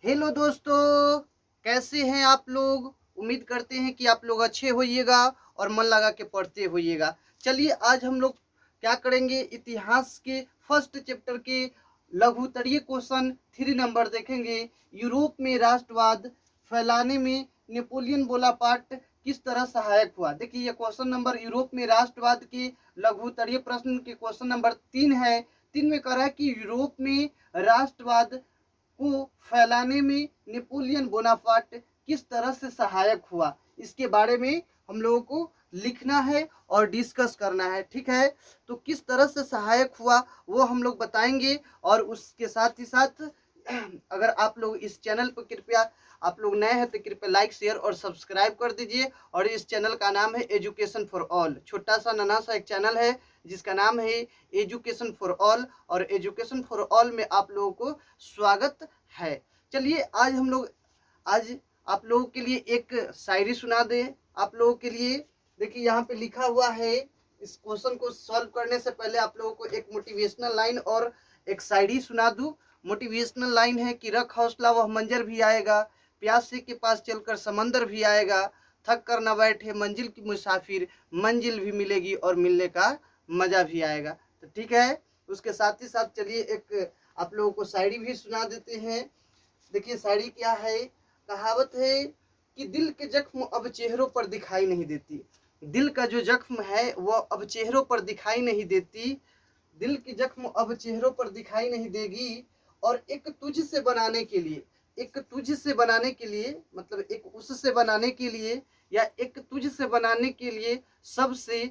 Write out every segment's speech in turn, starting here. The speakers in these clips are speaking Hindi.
हेलो दोस्तों, कैसे हैं आप लोग। उम्मीद करते हैं कि आप लोग अच्छे होइएगा और मन लगा के पढ़ते होइएगा। चलिए आज हम लोग क्या करेंगे, इतिहास के फर्स्ट चैप्टर के लघुत्तरीय क्वेश्चन 3 नंबर देखेंगे। यूरोप में राष्ट्रवाद फैलाने में नेपोलियन बोनापार्ट किस तरह सहायक हुआ। देखिए ये क्वेश्चन नंबर यूरोप में राष्ट्रवाद के लघुत्तरीय प्रश्न के क्वेश्चन नंबर 3 है। 3 में कह रहा है कि यूरोप में राष्ट्रवाद को फैलाने में नेपोलियन बोनापार्ट किस तरह से सहायक हुआ, इसके बारे में हम लोगों को लिखना है और डिस्कस करना है। ठीक है, तो किस तरह से सहायक हुआ वो हम लोग बताएंगे। और उसके साथ ही साथ अगर आप लोग इस चैनल पर कृपया आप लोग नए हैं तो कृपया लाइक शेयर और सब्सक्राइब कर दीजिए। और इस चैनल का नाम है एजुकेशन फॉर ऑल, छोटा सा नन्हा सा एक चैनल है जिसका नाम है एजुकेशन फॉर ऑल। और एजुकेशन फॉर ऑल में आप लोगों को स्वागत है। चलिए आज आप लोगों के लिए एक शायरी सुना दें आप लोगों के लिए। देखिए यहाँ पे लिखा हुआ है। इस क्वेश्चन को सॉल्व करने से पहले आप लोगों को एक मोटिवेशनल लाइन और एक शायरी सुना दूं। मोटिवेशनल लाइन है कि रख हौसला वह मंजर भी आएगा, प्यासे के पास चलकर समंदर भी आएगा, थक कर न बैठे मंजिल की मुसाफिर, मंजिल भी मिलेगी और मिलने का मजा भी आएगा। तो ठीक है, उसके साथ ही साथ चलिए एक आप लोगों को शायरी भी सुना देते हैं। देखिए शायरी क्या है। कहावत है कि दिल के जख्म अब चेहरों पर दिखाई नहीं देती। दिल का जो जख्म है वो अब चेहरों पर दिखाई नहीं देती। दिल की जख्म अब चेहरों पर दिखाई नहीं देगी। और एक तुझ से बनाने के लिए, एक तुझ से बनाने के लिए मतलब एक उससे बनाने के लिए या एक तुझ से बनाने के लिए सबसे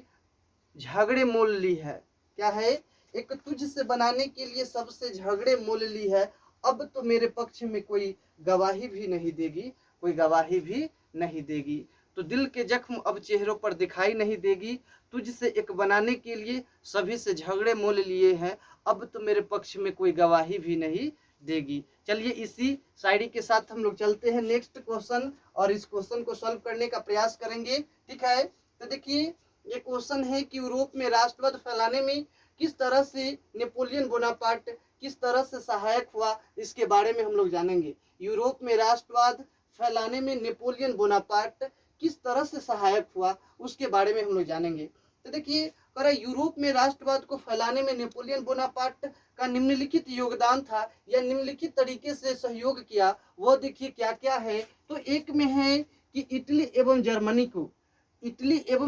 झगड़े मोल ली है। क्या है, एक तुझ से बनाने के लिए सबसे झगड़े मोल ली है। अब तो मेरे पक्ष में कोई गवाही भी नहीं देगी, कोई गवाही भी नहीं देगी। तो दिल के जख्म अब चेहरों पर दिखाई नहीं देगी, तुझसे एक बनाने के लिए सभी से झगड़े मोल लिए हैं। अब तो मेरे पक्ष में कोई गवाही भी नहीं देगी। चलिए इसी शायरी के साथ हम लोग चलते हैं नेक्स्ट क्वेश्चन और इस क्वेश्चन को सॉल्व करने का प्रयास करेंगे। ठीक है, तो देखिए ये क्वेश्चन है कि यूरोप में राष्ट्रवाद फैलाने में किस तरह से नेपोलियन बोनापार्ट किस तरह से सहायक हुआ, इसके बारे में हम लोग जानेंगे। यूरोप में राष्ट्रवाद फैलाने में नेपोलियन बोनापार्ट किस तरह से सहायक हुआ उसके बारे में हम लोग जानेंगे। तो देखिए कह यूरोप में राष्ट्रवाद को फैलाने में नेपोलियन बोनापार्ट का निम्नलिखित योगदान था या निम्नलिखित तरीके से सहयोग किया, वो देखिए क्या क्या है। तो एक में है कि इटली एवं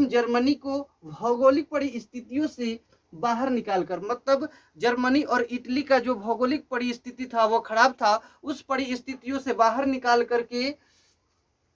जर्मनी को भौगोलिक परिस्थितियों से बाहर निकालकर, मतलब जर्मनी और इटली का जो भौगोलिक परिस्थिति था वो खराब था, उस परिस्थितियों से बाहर निकाल करके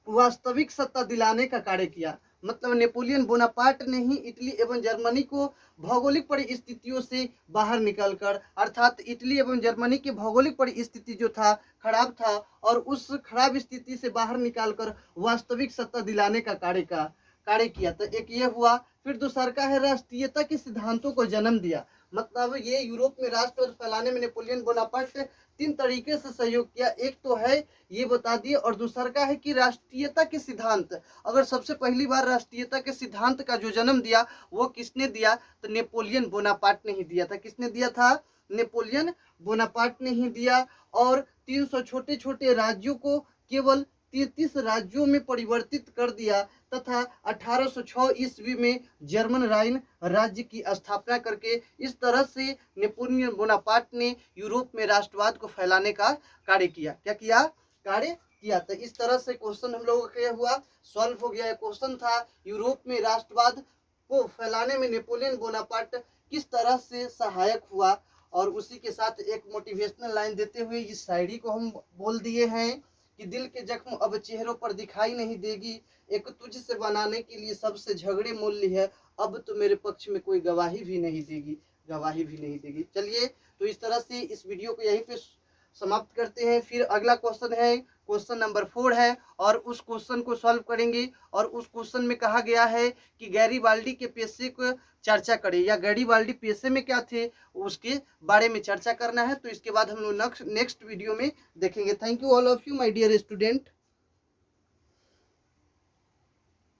वास्तविक सत्ता दिलाने का कार्य किया। मतलब नेपोलियन बोनापार्ट ने ही इटली एवं जर्मनी को भौगोलिक परिस्थितियों से बाहर निकलकर, अर्थात इटली एवं जर्मनी की भौगोलिक परिस्थिति जो था खराब था और उस खराब स्थिति से बाहर निकालकर वास्तविक सत्ता दिलाने का कार्य किया। तो एक ये हुआ। फिर दूसरा का है राष्ट्रीयता के सिद्धांतों को जन्म दिया। मतलब ये यूरोप में राष्ट्रवाद फैलाने में नेपोलियन बोनापार्ट 3 तरीके से सहयोग किया। एक तो है ये बता दिए और दूसरा का है कि राष्ट्रीयता के सिद्धांत, अगर सबसे पहली बार राष्ट्रीयता के सिद्धांत का जो जन्म दिया वो किसने दिया, तो नेपोलियन बोनापार्ट ने ही दिया था। किसने दिया था, नेपोलियन बोनापार्ट ने ही दिया। और 300 छोटे छोटे राज्यों को केवल 33 राज्यों में परिवर्तित कर दिया तथा 1806 ईस्वी में जर्मन राइन राज्य की स्थापना करके इस तरह से नेपोलियन बोनापार्ट ने यूरोप में राष्ट्रवाद को फैलाने का कार्य किया। क्या किया, कार्य किया। तो इस तरह से क्वेश्चन हम लोगों का हुआ, सॉल्व हो गया। क्वेश्चन था यूरोप में राष्ट्रवाद को फैलाने में नेपोलियन बोनापार्ट किस तरह से सहायक हुआ। और उसी के साथ एक मोटिवेशनल लाइन देते हुए इस शायरी को हम बोल दिए हैं कि दिल के जख्म अब चेहरों पर दिखाई नहीं देगी, एक तुझ से बनाने के लिए सबसे झगड़े मूल्य है, अब तो मेरे पक्ष में कोई गवाही भी नहीं देगी, गवाही भी नहीं देगी। चलिए तो इस तरह से इस वीडियो को यहीं पे समाप्त करते हैं। फिर अगला क्वेश्चन है, क्वेश्चन नंबर 4 है और उस क्वेश्चन को सॉल्व करेंगे। और उस क्वेश्चन में कहा गया है कि गैरीबाल्डी के पेशे को चर्चा करें, या गैरीबाल्डी पेशे में क्या थे उसके बारे में चर्चा करना है। तो इसके बाद हम लोग नेक्स्ट वीडियो में देखेंगे। Thank you all of you my dear student.